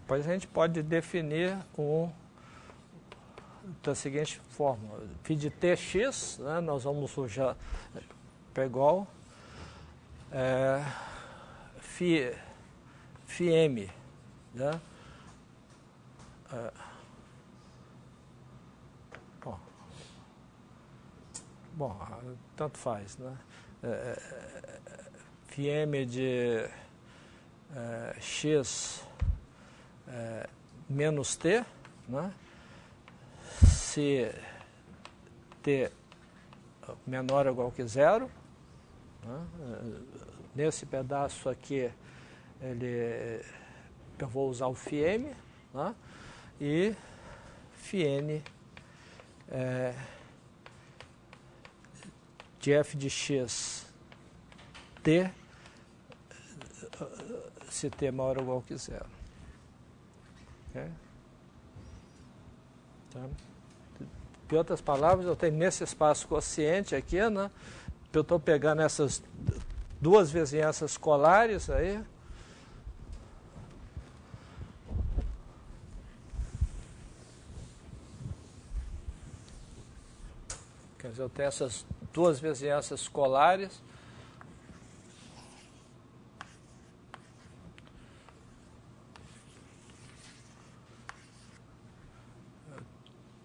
Depois a gente pode definir da seguinte forma: φ de tx, né, nós vamos usar igual φm, né? Bom, tanto faz, né? φm de x menos t, né? Se t menor ou igual que zero, né? Nesse pedaço aqui eu vou usar o φm, né? E φn de f de x t, se t maior ou igual que zero. Okay? Tá? Em outras palavras, eu tenho nesse espaço quociente aqui, né? Eu estou pegando essas duas vizinhanças colares aí. Quer dizer, eu tenho essas duas vizinhanças colares.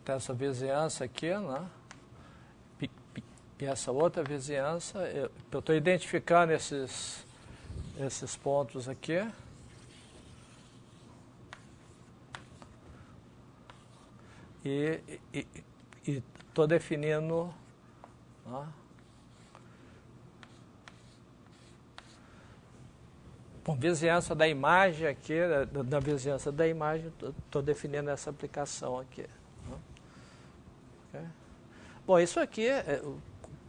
Tem essa vizinhança aqui, né? E essa outra vizinhança, eu estou identificando esses pontos aqui. E estou definindo, né? Bom, vizinhança da imagem aqui, da vizinhança da imagem, estou definindo essa aplicação aqui. Né? Okay? Bom, isso aqui,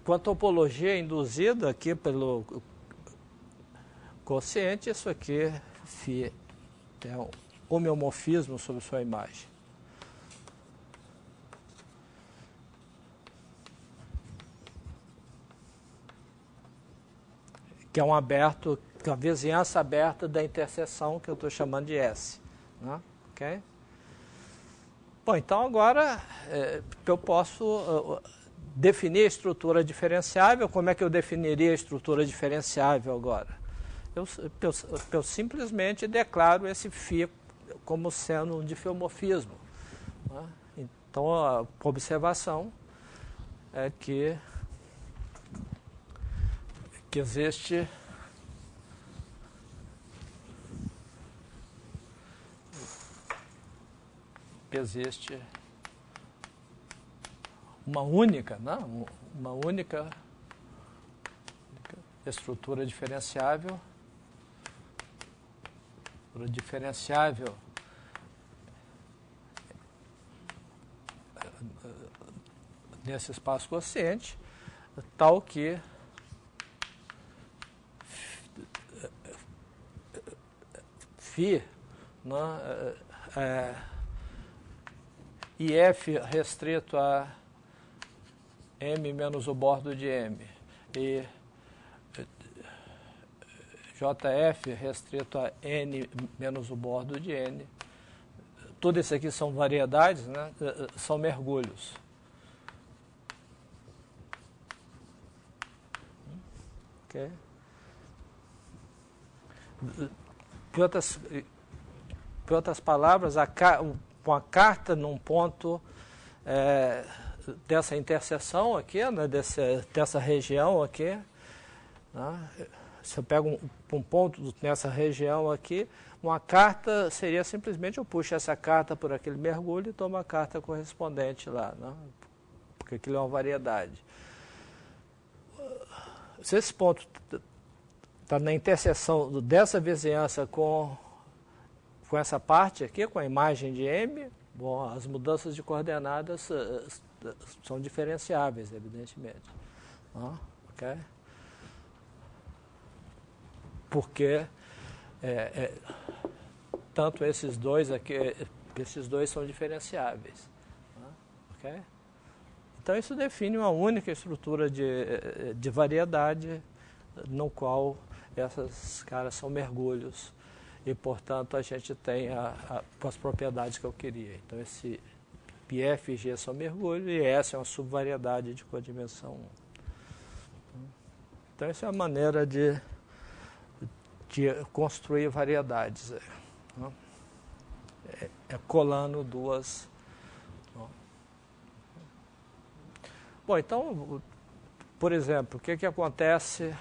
com a topologia induzida aqui pelo quociente, isso aqui é um homeomorfismo sobre sua imagem. Que é um aberto, que é uma vizinhança aberta da interseção que eu estou chamando de S. Né? Okay? Bom, então agora eu posso definir a estrutura diferenciável. Como é que eu definiria a estrutura diferenciável agora? Eu simplesmente declaro esse φ como sendo um diffeomorfismo. Né? Então a observação é que existe uma única, né? Uma única estrutura diferenciável, nesse espaço quociente, tal que φ, né, e f restrito a m menos o bordo de m, e jf restrito a n menos o bordo de n, tudo isso aqui são variedades, né, são mergulhos. Ok? Por outras palavras, com a carta num ponto dessa interseção aqui, né, dessa região aqui, né, se eu pego um ponto nessa região aqui, uma carta seria simplesmente eu puxo essa carta por aquele mergulho e tomo a carta correspondente lá, né, porque aquilo é uma variedade. Se esse ponto está na interseção dessa vizinhança com essa parte aqui, com a imagem de M, bom, as mudanças de coordenadas são diferenciáveis, evidentemente. Okay? Porque tanto esses dois aqui, esses dois são diferenciáveis. Okay? Então isso define uma única estrutura de variedade no qual essas caras são mergulhos. e, portanto, a gente tem as propriedades que eu queria. Então, esse F e G são mergulho e S é uma subvariedade de codimensão 1. Então, essa é a maneira de construir variedades. Né? Colando duas. Bom, então, por exemplo, o que acontece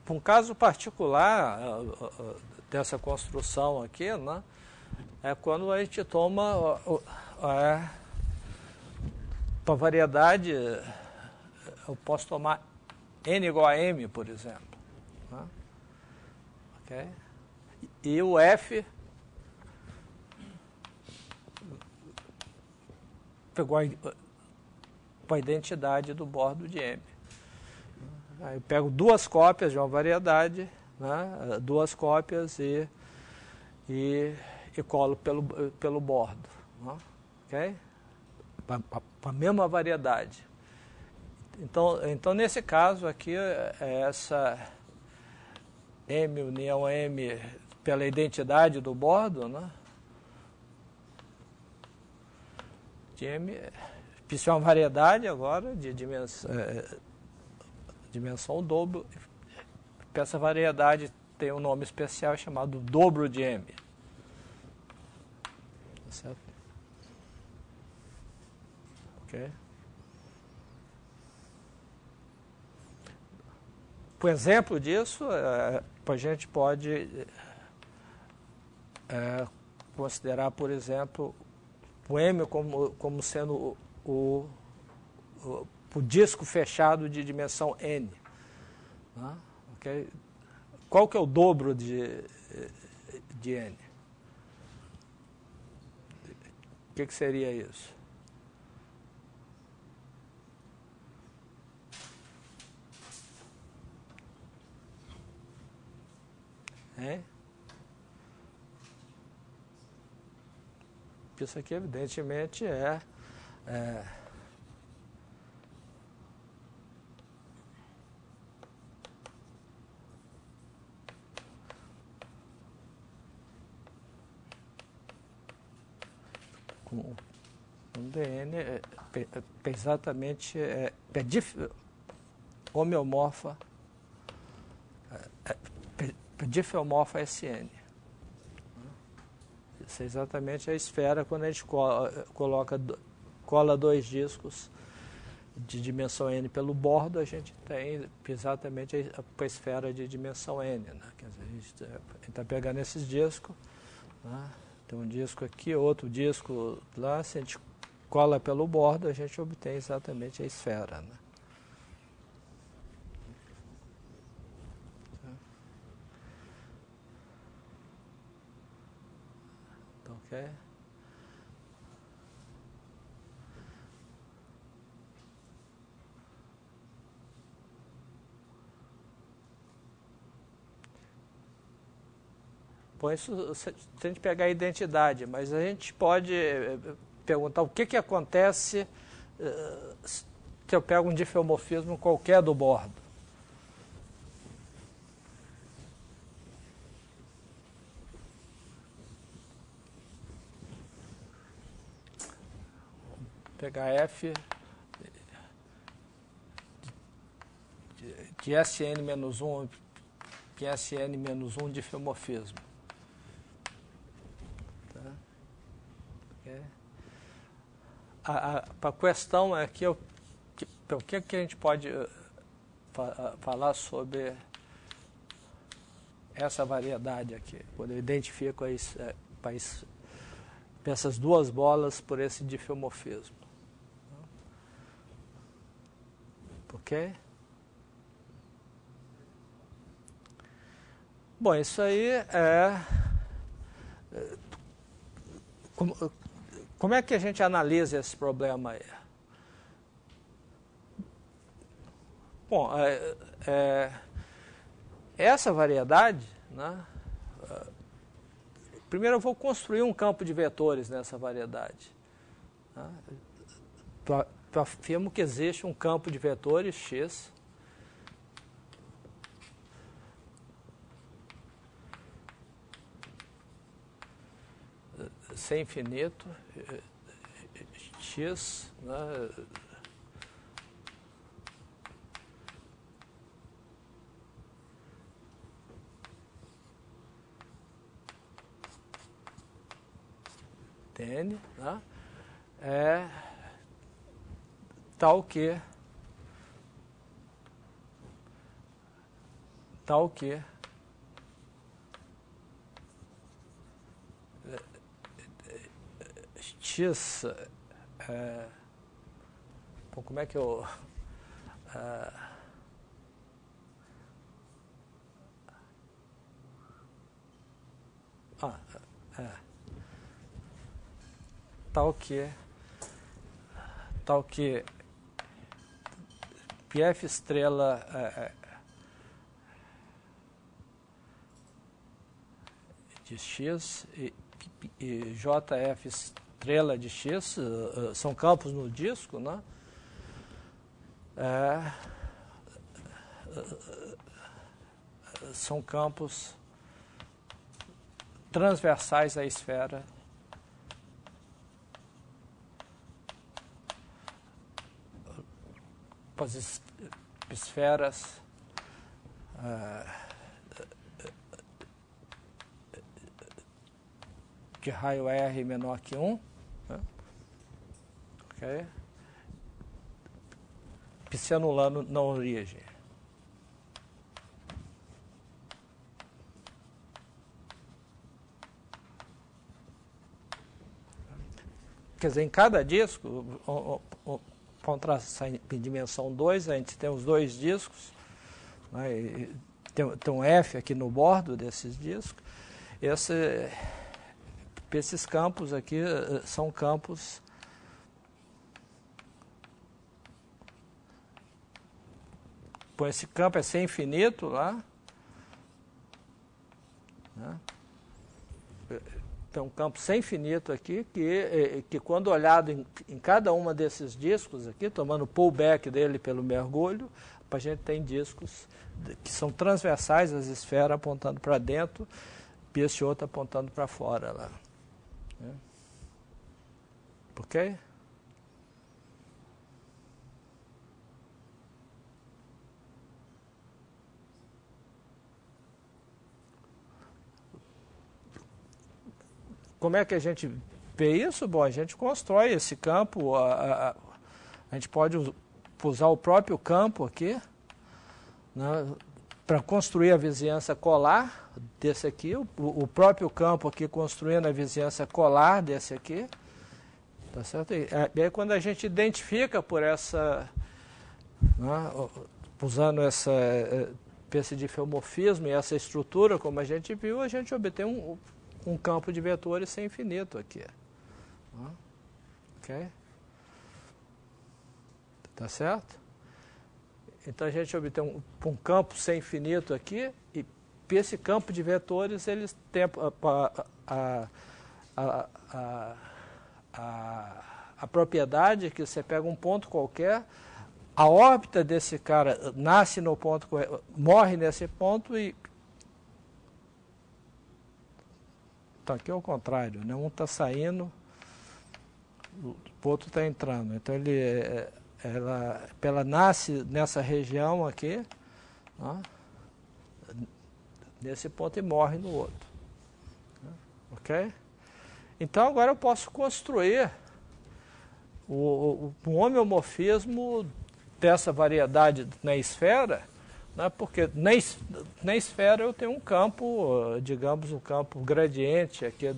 um caso particular dessa construção aqui, né, é quando a gente toma para variedade, eu posso tomar n igual a m, por exemplo. Né? Okay? E o F pegou a identidade do bordo de M. Aí eu pego duas cópias de uma variedade, né, duas cópias e colo pelo bordo. Né, okay? Para a mesma variedade. Então, nesse caso aqui, essa M união M pela identidade do bordo, né, de M, isso é uma variedade agora de dimensão dobro. Essa variedade tem um nome especial chamado dobro de M. Certo? Ok? Por exemplo disso, a gente pode considerar, por exemplo, o M como sendo o disco fechado de dimensão N. Né? Okay? Qual que é o dobro de N? O que seria isso? Hein? Isso aqui, evidentemente, um DN exatamente homeomorfa, diffeomorfa SN. Isso é exatamente a esfera quando a gente cola dois discos de dimensão N pelo bordo, a gente tem exatamente a esfera de dimensão N. Né? Quer dizer, a gente está pegando esses discos, né? Tem um disco aqui, outro disco lá, se a gente cola pelo bordo, a gente obtém exatamente a esfera. Né? Ok? Bom, isso se a gente pegar a identidade, mas a gente pode perguntar o que acontece se eu pego um difeomorfismo qualquer do bordo. Vou pegar F de Sn-1, que é Sn-1 difeomorfismo. A questão é que o que a gente pode falar sobre essa variedade aqui, quando eu identifico essas duas bolas por esse difeomorfismo. Ok? Bom, isso aí como é que a gente analisa esse problema aí? Bom, essa variedade, né, primeiro eu vou construir um campo de vetores nessa variedade. Né, eu afirmo que existe um campo de vetores X sem infinito, X, né, N, né, tal que X, bom, como é que eu tal que F estrela de X e JF estrela de X são campos no disco, né? São campos transversais à esfera as esferas de raio R menor que 1, né? Okay. Se anulando na origem. Quer dizer, em cada disco, vamos traçar em dimensão 2, a gente tem os dois discos, né, e tem um F aqui no bordo desses discos. Esses campos aqui são campos esse campo é sem infinito lá, né? Tem um campo sem infinito aqui que quando olhado em cada uma desses discos aqui, tomando o pullback dele pelo mergulho, a gente tem discos que são transversais às esferas apontando para dentro e esse outro apontando para fora lá. Né? Ok? Como é que a gente vê isso? Bom, a gente constrói esse campo, a gente pode usar o próprio campo aqui, né, para construir a vizinhança colar desse aqui, o próprio campo aqui construindo a vizinhança colar desse aqui, tá certo? E aí quando a gente identifica por essa, né, usando esse diffeomorfismo e essa estrutura, como a gente viu, a gente obtém um campo de vetores sem infinito aqui. Ok? Tá certo? Então a gente obtém um campo sem infinito aqui e esse campo de vetores eles tem a propriedade que você pega um ponto qualquer, a órbita desse cara nasce no ponto, morre nesse ponto e então aqui é o contrário, né? Um está saindo, o outro está entrando. Então ela nasce nessa região aqui, né? Nesse ponto e morre no outro. Né? Ok? Então agora eu posso construir um homeomorfismo dessa variedade na esfera, né? Porque na esfera eu tenho um campo, digamos, um campo gradiente aqui eu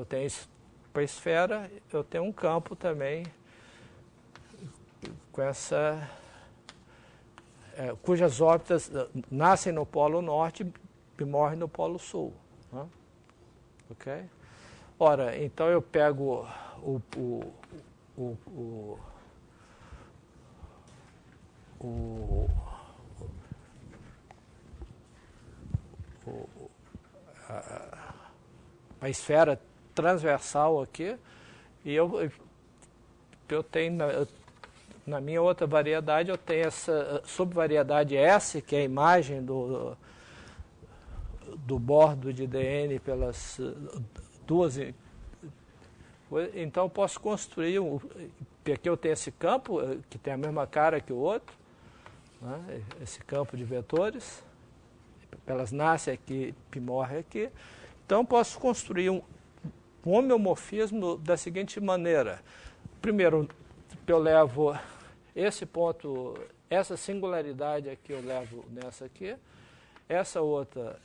tenho para a esfera, eu tenho um campo também com essa cujas órbitas nascem no polo norte e morrem no polo sul, né? Ok? Ora, então eu pego a esfera transversal aqui, e eu tenho, na minha outra variedade, eu tenho essa subvariedade S, que é a imagem do bordo de DN pelas duas. Então eu posso construir, aqui eu tenho esse campo, que tem a mesma cara que o outro, né, esse campo de vetores, pelas nasce aqui, pi morre aqui. Então eu posso construir um homeomorfismo da seguinte maneira. Primeiro, eu levo esse ponto, essa singularidade aqui eu levo nessa aqui, essa outra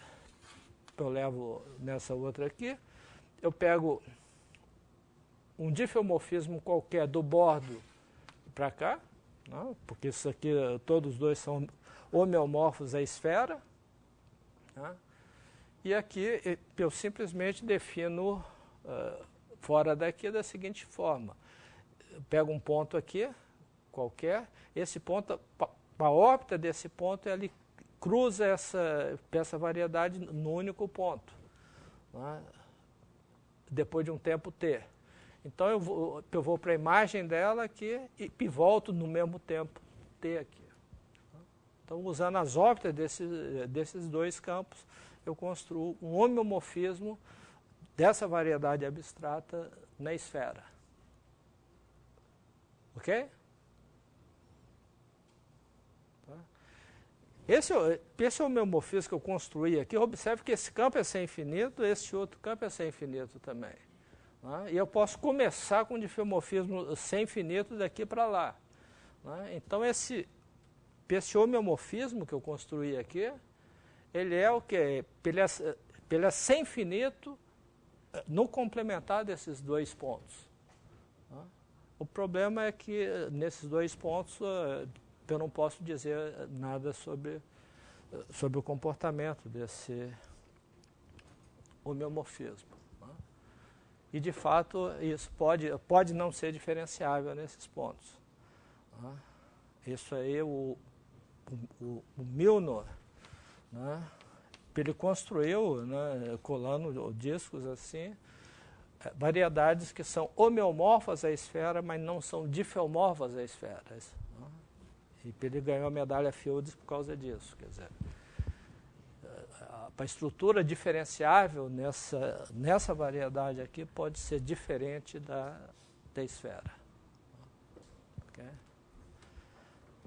eu levo nessa outra aqui, eu pego um difeomorfismo qualquer do bordo para cá, né, porque isso aqui, todos os dois são homeomorfos à esfera, né, e aqui eu simplesmente defino fora daqui da seguinte forma. Eu pego um ponto aqui, qualquer, esse ponto, a órbita desse ponto, ele cruza essa variedade no único ponto, né, depois de um tempo t. Então eu vou para a imagem dela aqui e volto no mesmo tempo t aqui. Então, usando as órbitas desses dois campos, eu construo um homeomorfismo dessa variedade abstrata na esfera. Ok? Esse homeomorfismo que eu construí aqui, observe que esse campo é sem infinito, esse outro campo é sem infinito também. Né? E eu posso começar com um difeomorfismo sem infinito daqui para lá. Né? Então, esse homeomorfismo que eu construí aqui, ele é o quê? Ele é sem infinito no complementar desses dois pontos. Né? O problema é que nesses dois pontos eu não posso dizer nada sobre o comportamento desse homeomorfismo. Né? E, de fato, isso pode não ser diferenciável nesses pontos. Né? Isso aí, o Milnor, né, ele construiu, né, colando discos assim, variedades que são homeomorfas à esfera, mas não são difeomorfas à esfera. Né? E ele ganhou a medalha Fields por causa disso. Quer dizer, a estrutura diferenciável nessa variedade aqui pode ser diferente da esfera. Okay?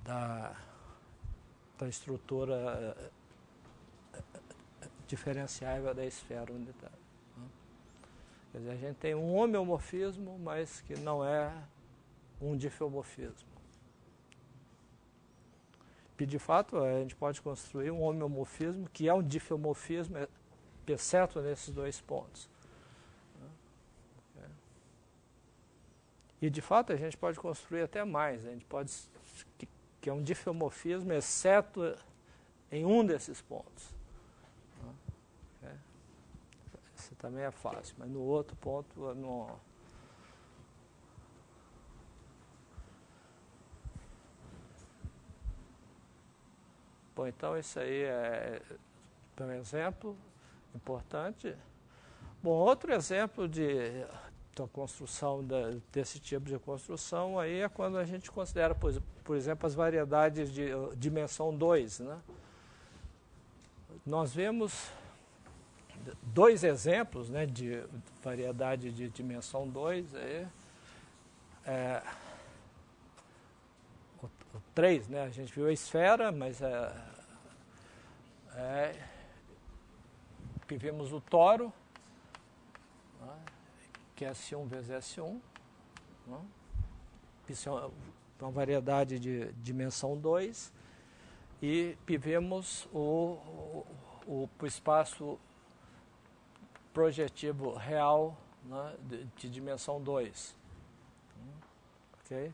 Da estrutura diferenciável da esfera unitária. Quer dizer, a gente tem um homeomorfismo, mas que não é um difeomorfismo. E, de fato, a gente pode construir um homeomorfismo que é um difeomorfismo, exceto nesses dois pontos. E, de fato, a gente pode construir até mais. A gente pode, que é um difeomorfismo, exceto em um desses pontos. Esse também é fácil, mas no outro ponto não. Bom, então isso aí é um exemplo importante. Bom, outro exemplo da construção desse tipo de construção aí é quando a gente considera, por exemplo, as variedades de dimensão 2. Né? Nós vemos dois exemplos, né, de variedade de dimensão 2. Aí, o 3, né, a gente viu a esfera, mas vimos o toro, né, que é S1 vezes S1. Né, isso é uma variedade de dimensão 2. E vimos o espaço projetivo real, né, de dimensão 2. Okay?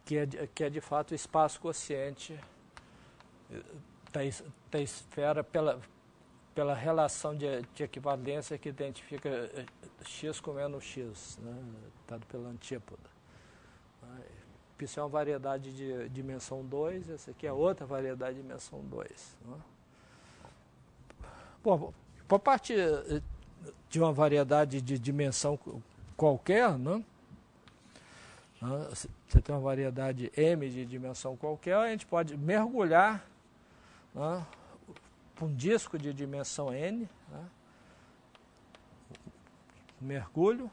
Que é de fato o espaço quociente da esfera pela relação de equivalência que identifica x com menos x, né, dado pela antípoda. Isso é uma variedade de dimensão 2, essa aqui é outra variedade de dimensão 2. Né? Bom, por partir de uma variedade de dimensão qualquer, né? Você tem uma variedade M de dimensão qualquer, a gente pode mergulhar, né, um disco de dimensão N, né, mergulho.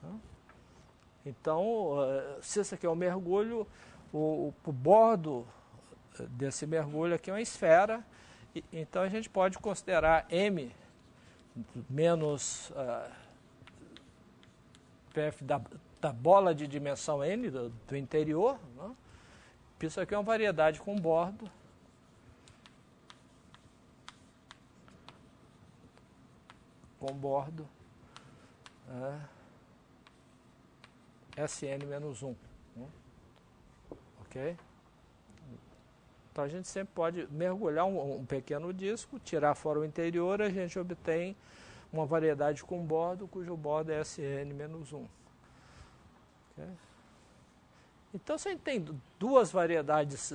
Né. Então, se esse aqui é um mergulho, o bordo desse mergulho aqui é uma esfera, então a gente pode considerar M menos PF da bola de dimensão N do interior. Né? Isso aqui é uma variedade com bordo. Sn-1. Né? Ok? Então a gente sempre pode mergulhar um pequeno disco, tirar fora o interior, a gente obtém uma variedade com bordo, cujo bordo é Sn-1. Okay? Então, se a gente tem duas variedades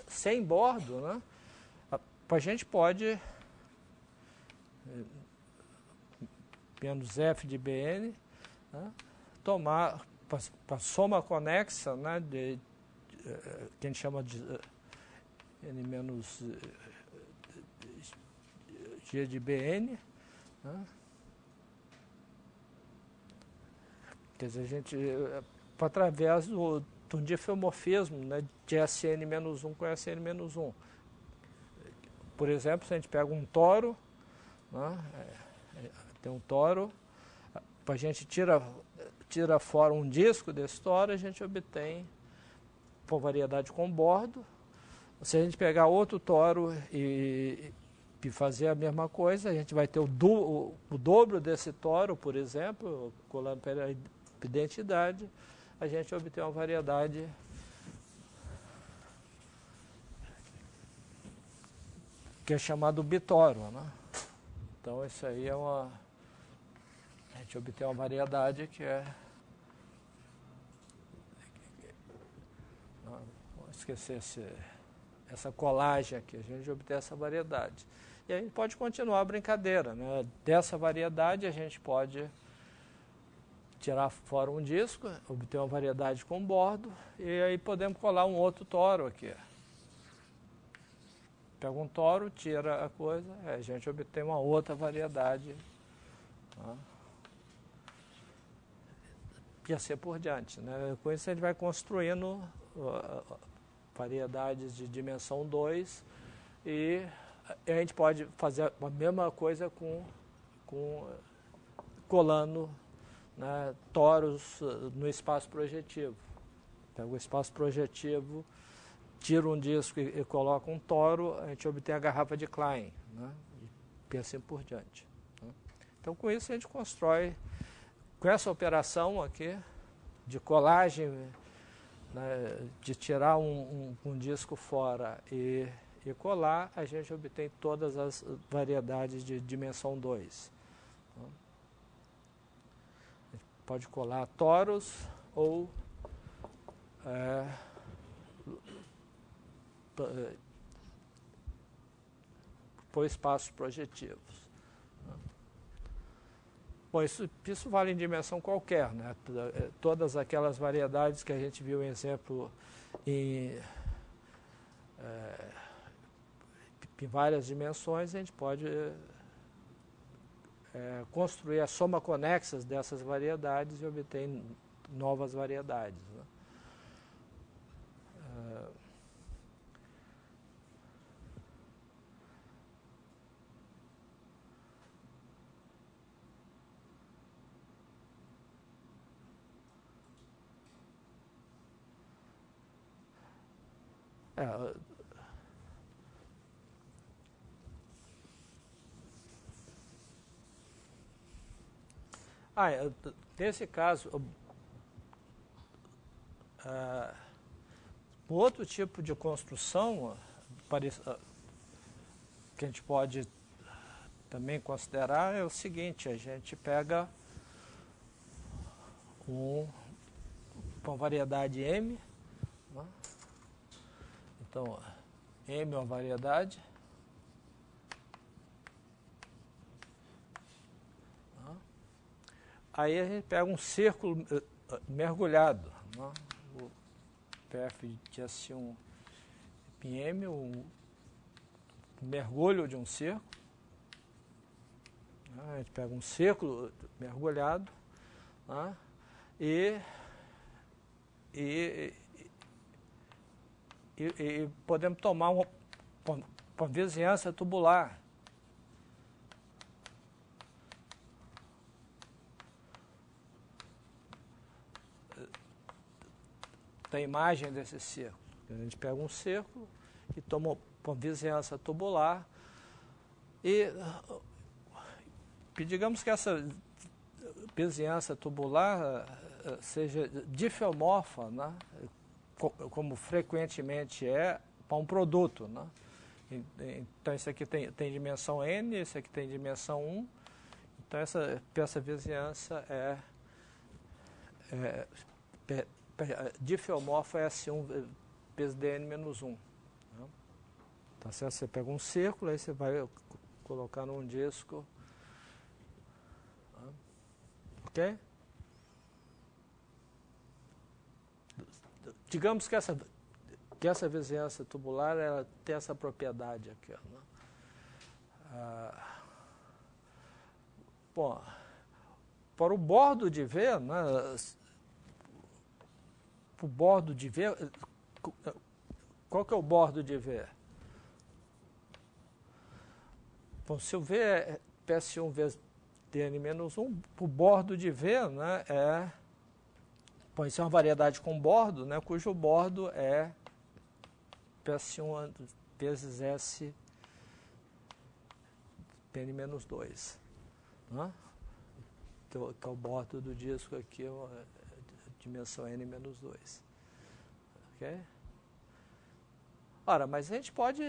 sem bordo, né, a gente pode, menos f de Bn, né, tomar para soma conexa, né, que a gente chama de n menos g de Bn, né? Quer dizer, a gente, através do difeomorfismo, né, de Sn-1 com Sn-1. Por exemplo, se a gente pega um toro, né, tem um toro, a gente tira fora um disco desse toro, a gente obtém uma variedade com bordo. Se a gente pegar outro toro e fazer a mesma coisa, a gente vai ter o dobro desse toro, por exemplo, colando pela identidade, a gente obtém uma variedade que é chamado bitoro. Né? Então, isso aí é a gente obtém uma variedade que é... Não, vou esquecer essa colagem aqui, a gente obtém essa variedade. E aí a gente pode continuar a brincadeira. Né? Dessa variedade a gente pode tirar fora um disco, obter uma variedade com bordo, e aí podemos colar um outro toro aqui. Pega um toro, tira a coisa, a gente obtém uma outra variedade. Tá? E assim por diante. Né? Com isso a gente vai construindo variedades de dimensão 2 e a gente pode fazer a mesma coisa com colando, né, toros no espaço projetivo. Pega o espaço projetivo, tira um disco e coloca um toro, a gente obtém a garrafa de Klein, né, e assim por diante. Né. Então, com isso, a gente constrói, com essa operação aqui, de colagem, né, de tirar um disco fora e colar, a gente obtém todas as variedades de dimensão 2. A gente pode colar toros ou por espaços projetivos. Bom, isso vale em dimensão qualquer, né? Todas aquelas variedades que a gente viu em exemplo em várias dimensões, a gente pode construir a soma conexas dessas variedades e obter novas variedades. Né? Nesse caso, outro tipo de construção que a gente pode também considerar é o seguinte: a gente pega uma variedade M, né? Então M é uma variedade, né? Aí a gente pega um círculo mergulhado, né? O PF de S1 PM, um mergulho de um círculo, né? A gente pega um círculo mergulhado, né? E podemos tomar uma vizinhança tubular. Da imagem desse círculo. A gente pega um círculo e toma uma vizinhança tubular e digamos que essa vizinhança tubular seja difeomorfa, né? Como frequentemente é para um produto, né? Então esse aqui tem dimensão n, esse aqui tem dimensão 1, então essa vizinhança é difeomorfa é S1 vezes Dn-1. Né? Tá certo? Você pega um círculo, aí você vai colocar num disco. Ok? Digamos que essa vizinhança tubular ela tem essa propriedade aqui. Né? Bom, para o bordo de V, né, o bordo de V, qual que é o bordo de V? Bom, se o V é PS1 vezes Dn-1, o bordo de V, né, pode ser uma variedade com bordo, né, cujo bordo é PS1 vezes S Dn-2. Né? Que é o bordo do disco aqui, dimensão n-2. Ok? Ora, mas a gente pode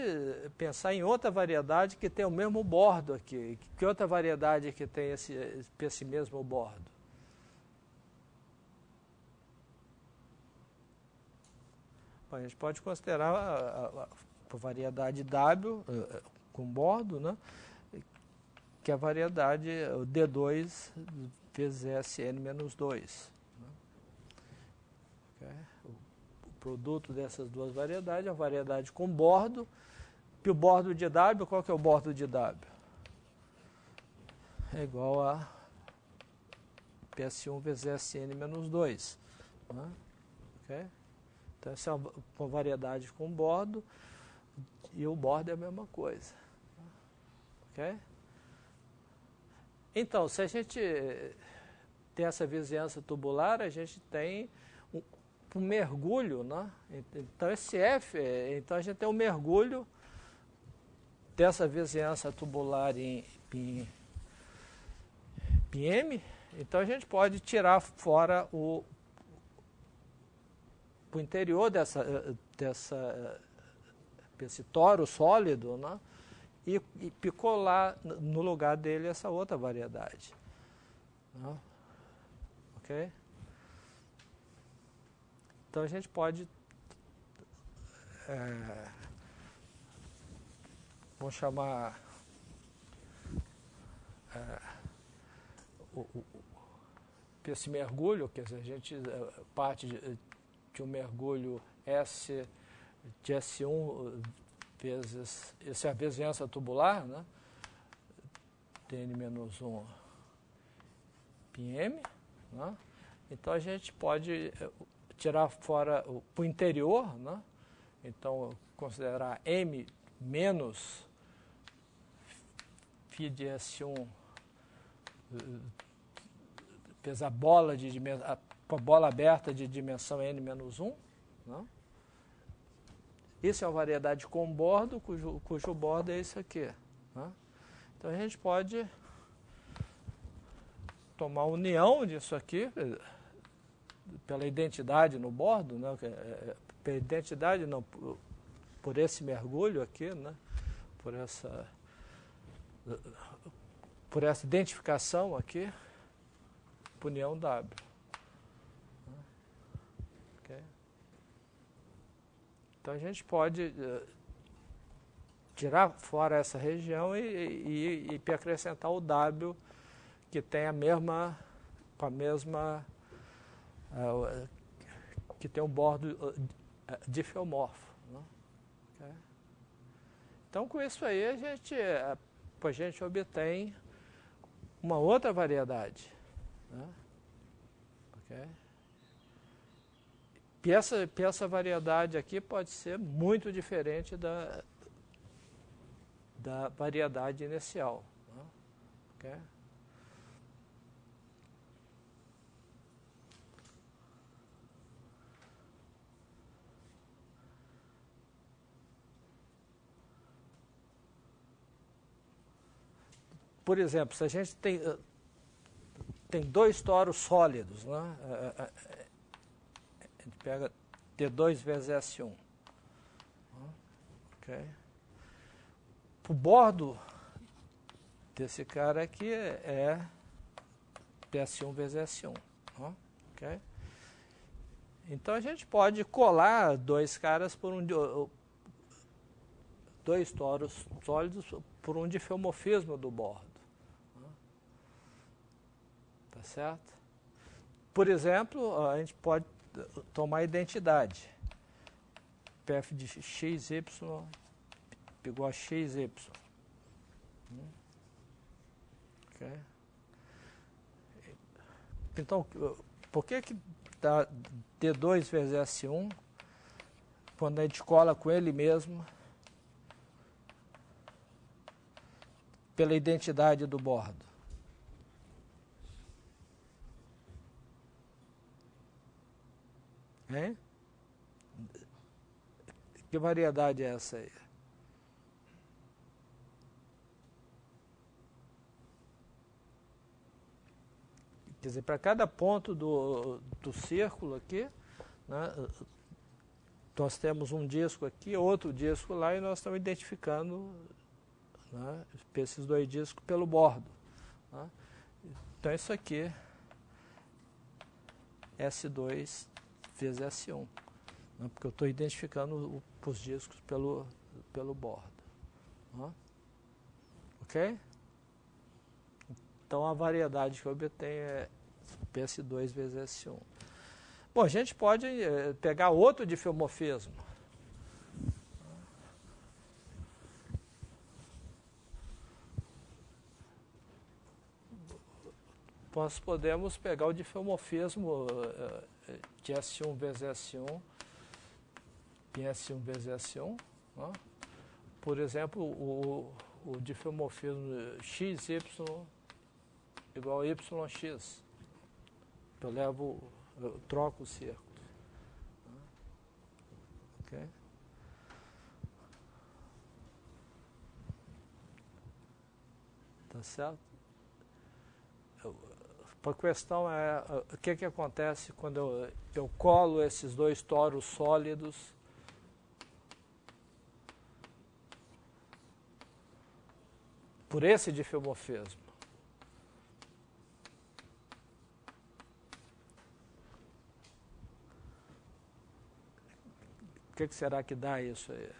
pensar em outra variedade que tem o mesmo bordo aqui. Que outra variedade que tem esse mesmo bordo? Bom, a gente pode considerar a variedade W com bordo, né? Que é a variedade D2 vezes Sn-2. Okay. O produto dessas duas variedades é a variedade com bordo. E o bordo de W, qual que é o bordo de W? É igual a PS1 vezes Sn-2. Né? Okay. Então essa é uma variedade com bordo e o bordo é a mesma coisa. Ok? Então, se a gente tem essa vizinhança tubular, a gente tem um mergulho, né? Então esse F, então a gente tem um mergulho dessa vizinhança tubular em M, então a gente pode tirar fora o interior desse toro sólido, né? E picolar no lugar dele essa outra variedade. Né? Ok? Então a gente pode vamos chamar esse mergulho, quer dizer, a gente parte de um mergulho S de S1 vezes, essa é a vizinhança tubular, né? Dn-1 πm, né? Então a gente pode tirar fora para o interior, né? Então considerar M menos φ de S1 vezes a bola aberta de dimensão n-1, né? Isso é uma variedade com bordo, cujo bordo é esse aqui. Né? Então a gente pode tomar união disso aqui, pela identidade no bordo, né? Pela identidade não, por esse mergulho aqui, né? Por essa por essa identificação aqui, por união W. Okay? Então a gente pode tirar fora essa região e acrescentar o W, que tem que tem um bordo difeomorfo. Né? Okay? Então, com isso aí, a gente obtém uma outra variedade. Né? Okay? E essa variedade aqui pode ser muito diferente da variedade inicial. Né? Okay? Por exemplo, se a gente tem dois toros sólidos, né? A gente pega T2 vezes S1. Okay. O bordo desse cara aqui é PS1 vezes S1. Okay. Então a gente pode colar dois caras por dois toros sólidos por um difeomorfismo do bordo. Tá certo? Por exemplo, a gente pode tomar a identidade. PF de XY igual a XY. Okay. Então, por que dá D2 vezes S1 quando a gente cola com ele mesmo pela identidade do bordo? Hein? Que variedade é essa aí? Quer dizer, para cada ponto do círculo aqui, né, nós temos um disco aqui, outro disco lá, e nós estamos identificando, né, esses dois discos pelo bordo. Né? Então isso aqui, S2 vezes S1, né, porque eu estou identificando os discos pelo bordo. Né? Ok? Então a variedade que eu obtenho é PS2 vezes S1. Bom, a gente pode pegar outro difeomorfismo. Nós podemos pegar o difeomorfismo de S1 vezes S1 em S1 vezes S1. Né? Por exemplo, o difeomorfismo XY igual a YX. Eu troco o círculo. Ok? Tá certo? A questão é o que acontece quando eu colo esses dois toros sólidos por esse difeomorfismo. O que será que dá isso aí?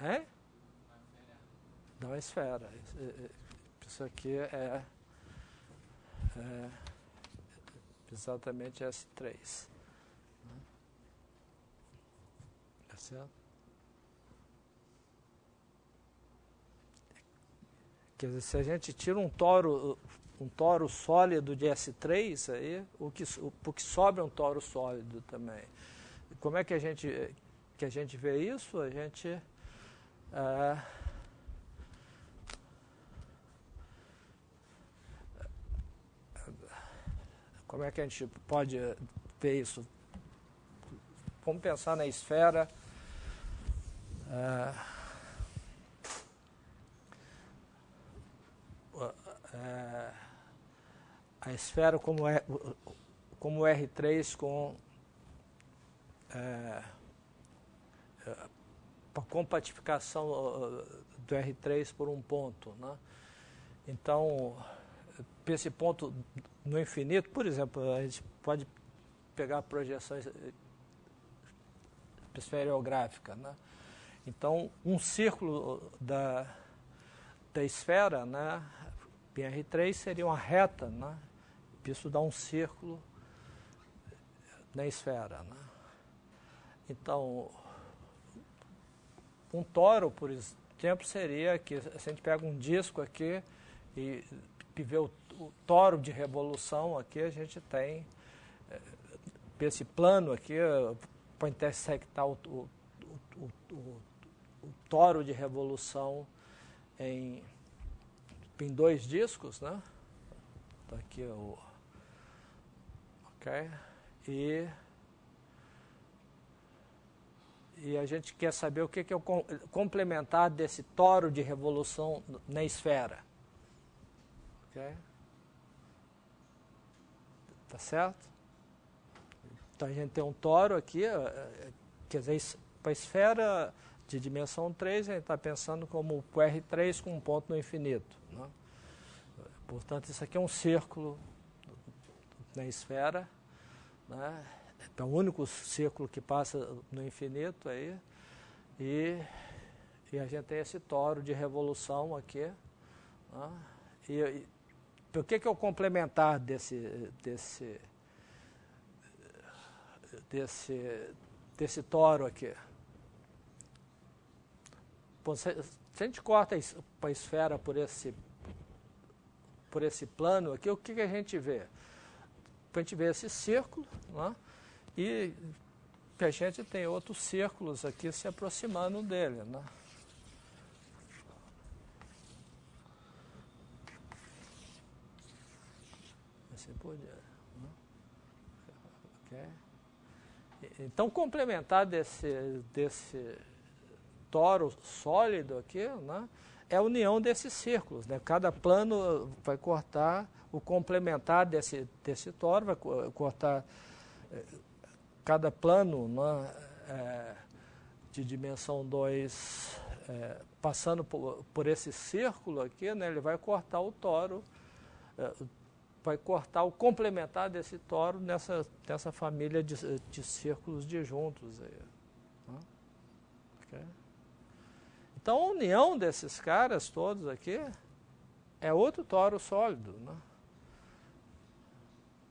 Hein? Dá uma esfera. Isso aqui é exatamente S3. Tá certo? Quer dizer, se a gente tira um toro sólido de S3, aí, o que sobra é um toro sólido também. Como é que a gente vê isso? A gente como é que a gente pode ver isso? Vamos pensar na esfera. A esfera como R3 com compactificação do R3 por um ponto, né? Então, esse ponto no infinito, por exemplo, a gente pode pegar projeções esferográficas, né? Então, um círculo da esfera, né, em R3 seria uma reta, né? Isso dá um círculo na esfera, né? Então, um toro, por exemplo, seria que se a gente pega um disco aqui e vê o toro de revolução aqui, a gente tem esse plano aqui para intersectar o toro de revolução em dois discos, né? Tá aqui o ok, e a gente quer saber o que é o complementar desse toro de revolução na esfera, ok? Tá certo? Então a gente tem um toro aqui, quer dizer, para a esfera de dimensão 3, a gente está pensando como o R3 com um ponto no infinito, né? Portanto, isso aqui é um círculo na esfera, né? É o único círculo que passa no infinito aí, e a gente tem esse toro de revolução aqui, né? E o que é o complementar desse toro aqui? Bom, se a gente corta a esfera por esse plano aqui, o que a gente vê? A gente vê esse círculo, né? E a gente tem outros círculos aqui se aproximando dele, né? Assim por diante, né? Okay. Então, complementar desse toro sólido aqui, né, é a união desses círculos, né? Cada plano vai cortar o complementar desse toro, vai cortar cada plano, né, de dimensão 2, passando por esse círculo aqui, né, ele vai cortar o toro, vai cortar o complementar desse toro nessa família de círculos disjuntos aí, né? Okay. Então, a união desses caras todos aqui é outro toro sólido, né?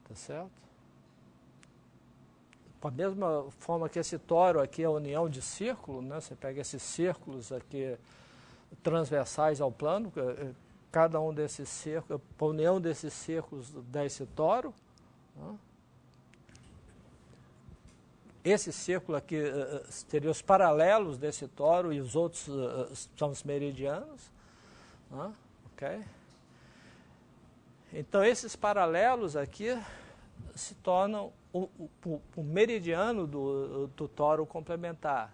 Tá certo? Da mesma forma que esse toro aqui é a união de círculo, né? Você pega esses círculos aqui transversais ao plano, cada um desses círculos, a união desses círculos dá esse toro, né? Esse círculo aqui teria os paralelos desse toro e os outros são os meridianos, né? Ok? Então, esses paralelos aqui se tornam o meridiano do toro complementar,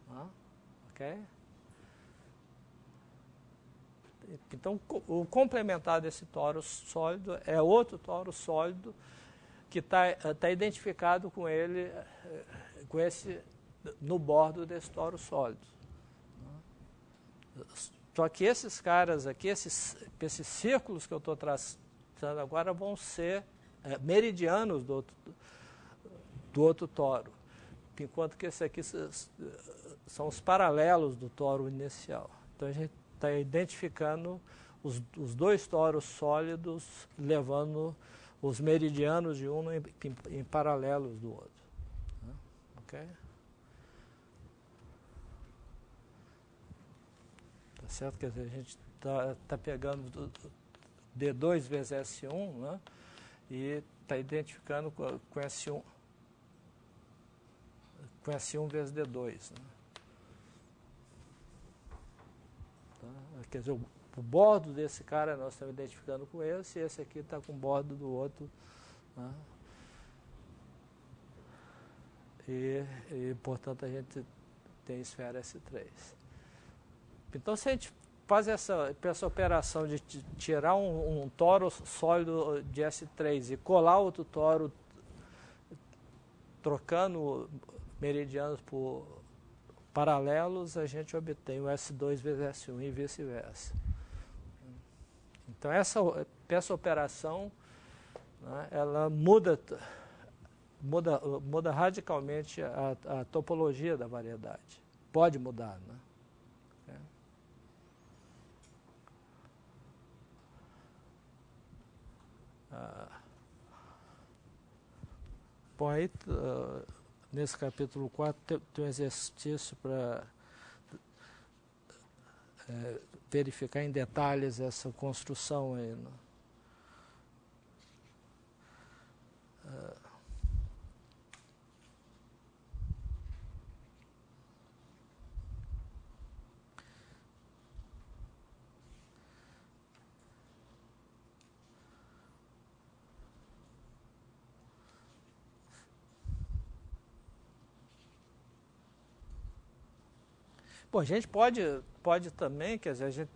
né? Ok? Então, o complementar desse toro sólido é outro toro sólido que tá identificado com ele, com esse, no bordo desse toro sólido. Só que esses caras aqui, esses círculos que eu estou traçando agora, vão ser meridianos do outro toro, enquanto que esse aqui são os paralelos do toro inicial. Então a gente está identificando os dois toros sólidos, levando os meridianos de um em paralelos do outro. Ok? Tá certo? Quer dizer, a gente está pegando D2 vezes S1, né? E está identificando com S1, com S1 vezes D2. Né? Tá? Quer dizer, o bordo desse cara nós estamos identificando com esse, e esse aqui está com o bordo do outro. Né? E, portanto, a gente tem esfera S3. Então, se a gente faz essa operação de tirar um toro sólido de S3 e colar outro toro, trocando meridianos por paralelos, a gente obtém o S2 vezes S1 e vice-versa. Então, essa operação, né, ela muda radicalmente a topologia da variedade. Pode mudar, né? Bom, aí, nesse capítulo 4, tem um exercício para verificar em detalhes essa construção aí, né? Bom, a gente pode também, quer dizer, a gente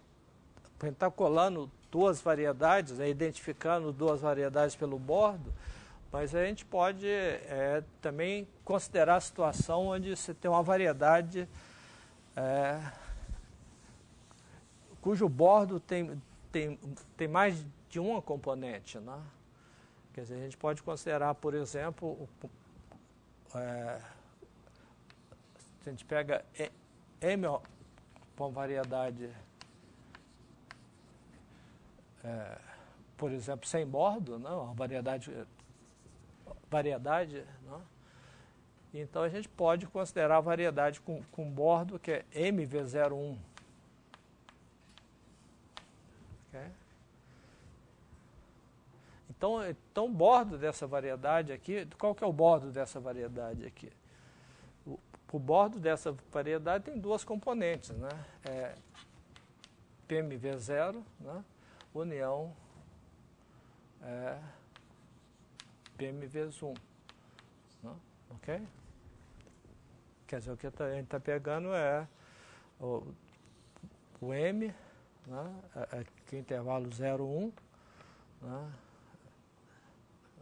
está colando duas variedades, né, identificando duas variedades pelo bordo, mas a gente pode também considerar a situação onde você tem uma variedade cujo bordo tem mais de uma componente, né? Quer dizer, a gente pode considerar, por exemplo, se a gente pega M uma variedade, por exemplo, sem bordo, né? Uma variedade, né? Então a gente pode considerar a variedade com bordo, que é MV01. Okay? Então o bordo dessa variedade aqui, qual que é o bordo dessa variedade aqui? O bordo dessa variedade tem duas componentes, né? PMV0, né? União PMV1. Né? Ok? Quer dizer, o que a gente está pegando é o M, né? Aqui intervalo 0, 1, né?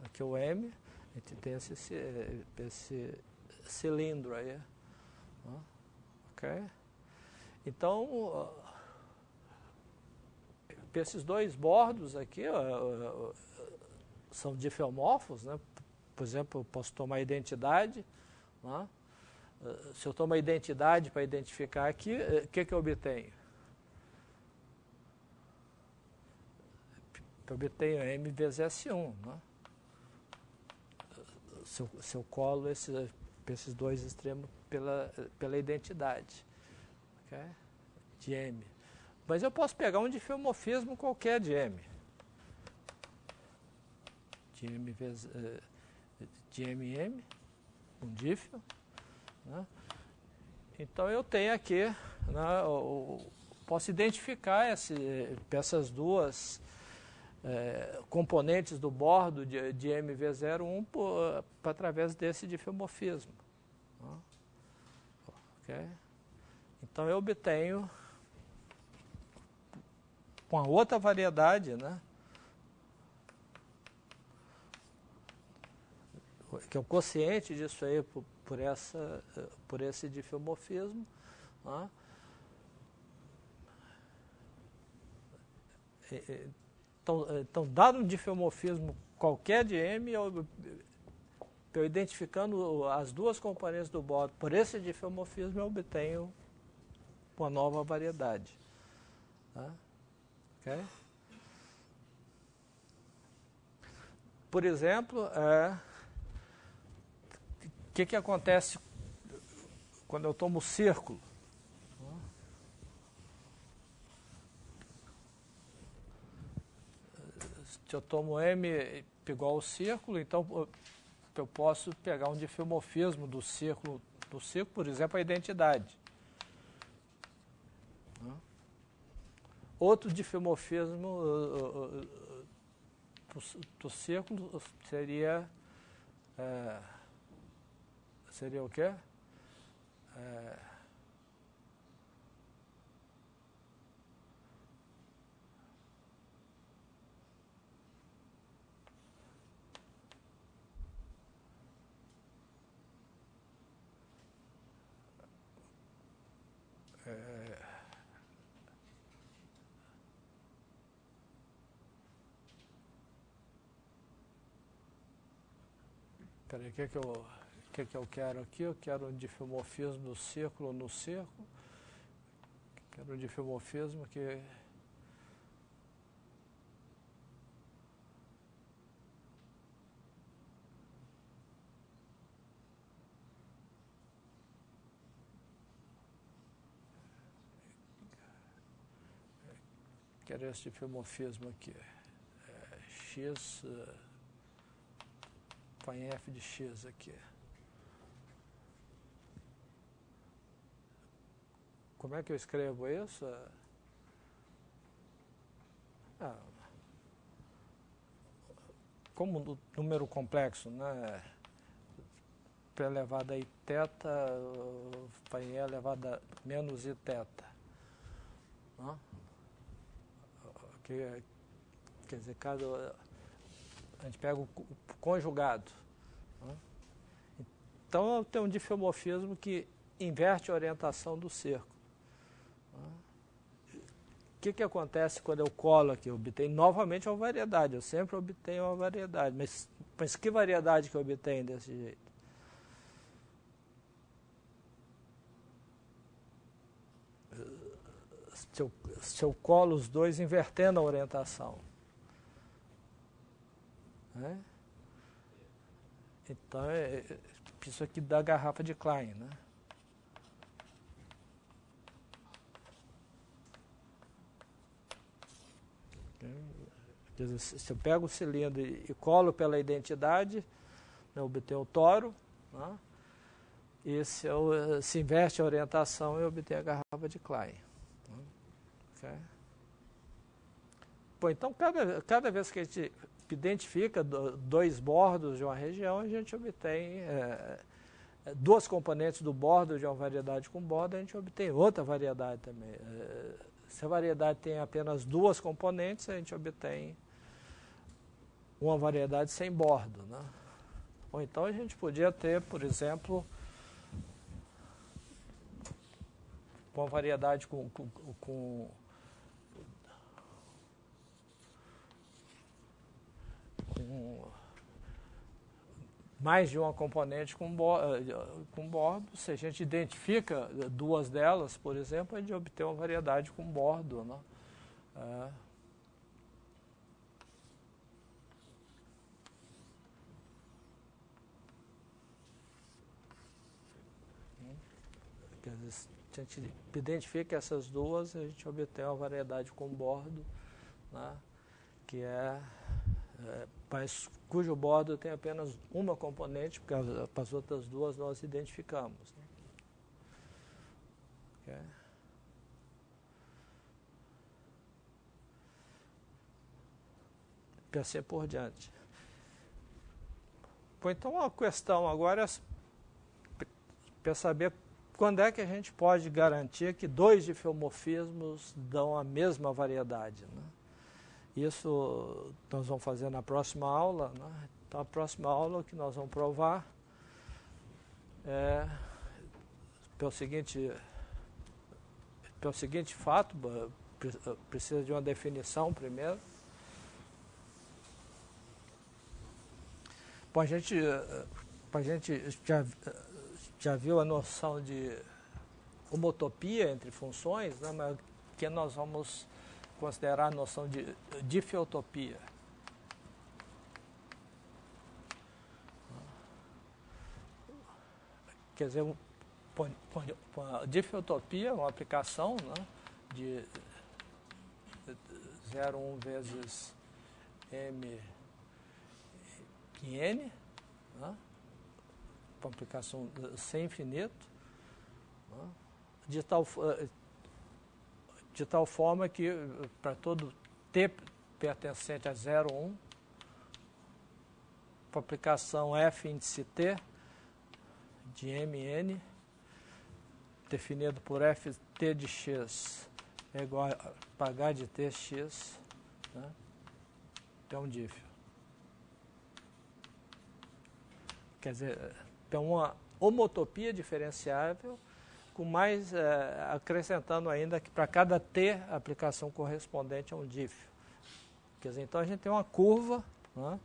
Aqui o M, a gente tem esse cilindro aí. Ok? Então, esses dois bordos aqui são difeomorfos, né? Por exemplo, eu posso tomar identidade, né? Se eu tomo a identidade para identificar aqui, o que eu obtenho? Eu obtenho M vezes S1, né? Se eu colo esses dois extremos pela identidade, okay? De M. Mas eu posso pegar um difeomorfismo qualquer de M. De M vezes de MM, um dífio, né? Então eu tenho aqui, né, posso identificar essas duas componentes do bordo de MV01 através desse difeomorfismo. Né? Okay? Então eu obtenho uma outra variedade, né? Que é o quociente disso aí por esse difeomorfismo. Né? Então, dado um difeomorfismo qualquer de M, eu identificando as duas componentes do bordo por esse difeomorfismo, eu obtenho uma nova variedade. Tá? Okay? Por exemplo, o que acontece quando eu tomo círculo? Se eu tomo M igual ao círculo, então eu posso pegar um difeomorfismo do círculo, por exemplo, a identidade. Outro difeomorfismo do círculo seria o quê? Peraí, o que eu quero aqui? Eu quero um difeomorfismo do círculo no círculo. Quero um difeomorfismo que... Quero esse difeomorfismo aqui. X... põe f de x aqui. Como é que eu escrevo isso? Como número complexo, né? P elevado a i θ, põe e elevado a menos i θ. Não? Quer dizer, a gente pega o conjugado. Não? Então, eu tenho um difeomorfismo que inverte a orientação do círculo. O que acontece quando eu colo aqui? Eu obtenho novamente uma variedade. Eu sempre obtenho uma variedade. Mas que variedade que eu obtenho desse jeito? Se eu colo os dois invertendo a orientação. Né? Então, isso aqui dá a garrafa de Klein, né? Quer dizer, se eu pego o cilindro e colo pela identidade, eu obtenho o toro, né? E se inverte a orientação, eu obtenho a garrafa de Klein. Né? Okay? Bom, então, cada vez que a gente identifica dois bordos de uma região, a gente obtém duas componentes do bordo de uma variedade com bordo, a gente obtém outra variedade também. Se a variedade tem apenas duas componentes, a gente obtém uma variedade sem bordo. Né? Ou então a gente podia ter, por exemplo, uma variedade com mais de uma componente com bordo. Se a gente identifica duas delas, por exemplo, a gente obtém uma variedade com bordo. Né? Quer dizer, se a gente identifica essas duas, a gente obtém uma variedade com bordo, né? Que mas cujo bordo tem apenas uma componente, porque as outras duas nós identificamos. Né? Okay. E assim por diante. Bom, então a questão agora é para saber quando é que a gente pode garantir que dois difeomorfismos dão a mesma variedade. Né? Isso nós vamos fazer na próxima aula. Né? Então, a próxima aula que nós vamos provar pelo seguinte fato, precisa de uma definição primeiro. Bom, a gente já viu a noção de homotopia entre funções, né? Mas que nós vamos considerar a noção de difeotopia. Quer dizer, a difeotopia é uma aplicação, né, de 0,1 vezes m em n, né, uma aplicação sem infinito, né, de tal forma que para todo t pertencente a 0,1, para aplicação f índice t de mn, definido por ft de x é igual a h de tx, né, é um dífeo. Quer dizer, é uma homotopia diferenciável, com mais acrescentando ainda que para cada t a aplicação correspondente a um dífeo. Quer dizer, então a gente tem uma curva, né,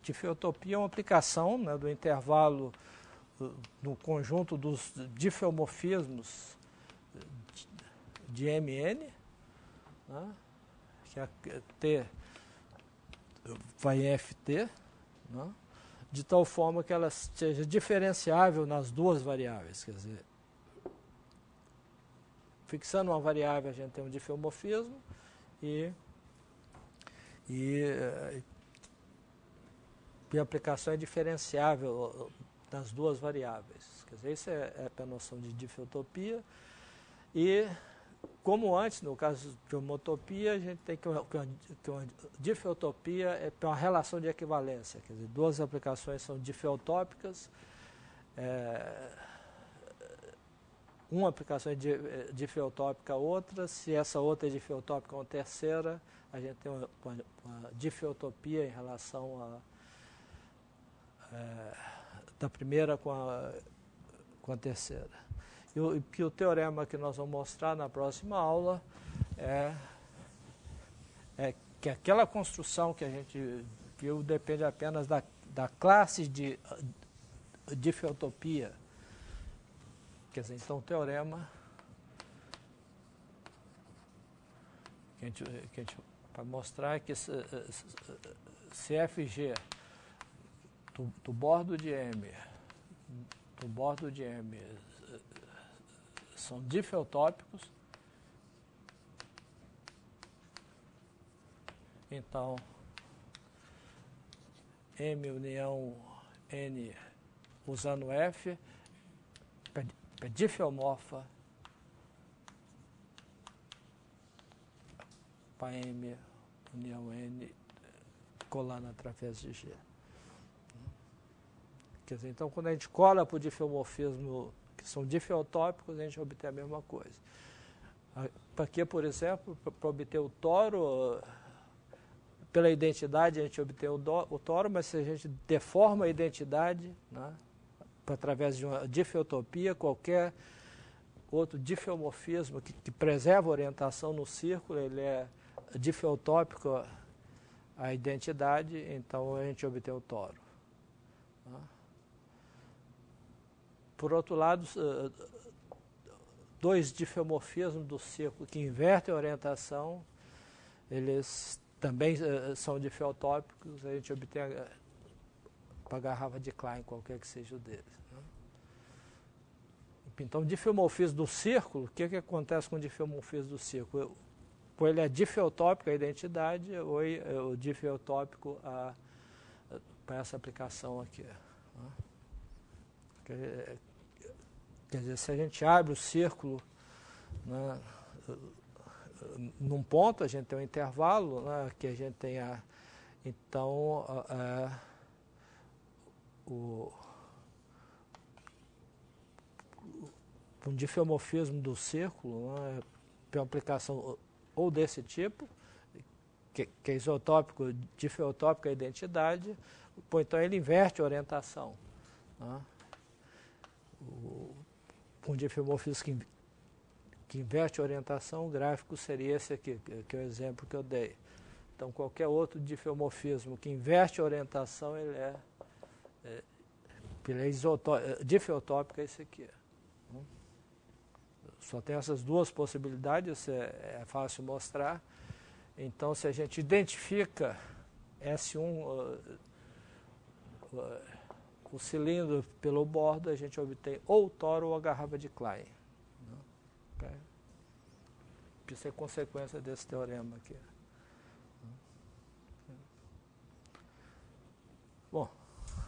Difeotopia é uma aplicação, né, do intervalo no conjunto dos difeomorfismos de Mn, né, que é T vai em Ft, né, de tal forma que ela seja diferenciável nas duas variáveis. Quer dizer, fixando uma variável, a gente tem um difeomorfismo e a aplicação é diferenciável nas duas variáveis. Quer dizer, isso é a noção de difeotopia. E, como antes, no caso de homotopia, a gente tem que uma difeotopia é uma relação de equivalência. Quer dizer, duas aplicações são difeotópicas, uma aplicação é difeotópica a outra, se essa outra é difeotópica a uma terceira, a gente tem uma difeotopia em relação da primeira com a terceira. E o teorema que nós vamos mostrar na próxima aula é que aquela construção que a gente viu depende apenas da classe de difeotopia. Quer dizer, então o teorema que a gente vai mostrar é que se Fg do bordo de M são difeotópicos, então M união N usando F é difeomorfa para M união N colando através de G. Quer dizer, então, quando a gente cola para o difeomorfismo que são difeotópicos, a gente obtém a mesma coisa. Aqui, por exemplo, para obter o toro, pela identidade a gente obtém o toro, mas se a gente deforma a identidade, né, através de uma difeotopia, qualquer outro difeomorfismo que preserva a orientação no círculo, ele é difeotópico à identidade, então a gente obtém o toro. Né. Por outro lado, dois difeomorfismos do círculo que invertem a orientação, eles também são difeotópicos, a gente obtém a garrafa de Klein, qualquer que seja o deles. Né? Então, o difeomorfismo do círculo, o que acontece com o difeomorfismo do círculo? Ou ele é difeotópico à identidade, ou é o difeotópico para essa aplicação aqui. Né? Quer dizer, se a gente abre o círculo, né, num ponto, a gente tem um intervalo, né, que a gente tem então, um difeomorfismo do círculo, né, tem uma aplicação ou desse tipo, que é isotópico, difeotópico à identidade, ou então ele inverte a orientação. Né. Um difeomorfismo que inverte a orientação, o gráfico seria esse aqui, que é o exemplo que eu dei. Então, qualquer outro difeomorfismo que inverte a orientação, ele é difeotópico, é esse aqui. Só tem essas duas possibilidades, é fácil mostrar. Então, se a gente identifica S1, o cilindro pelo bordo, a gente obtém ou o toro ou a garrafa de Klein. Okay? Isso é consequência desse teorema aqui. Bom,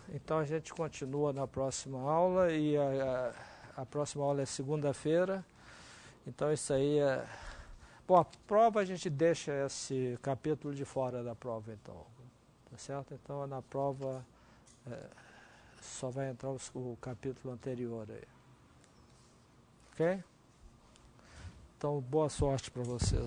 então a gente continua na próxima aula, e a próxima aula é segunda-feira. Então isso aí é... Bom, a prova a gente deixa esse capítulo de fora da prova, então. Tá certo? Então na prova... só vai entrar o capítulo anterior aí. Ok? Então, boa sorte para vocês.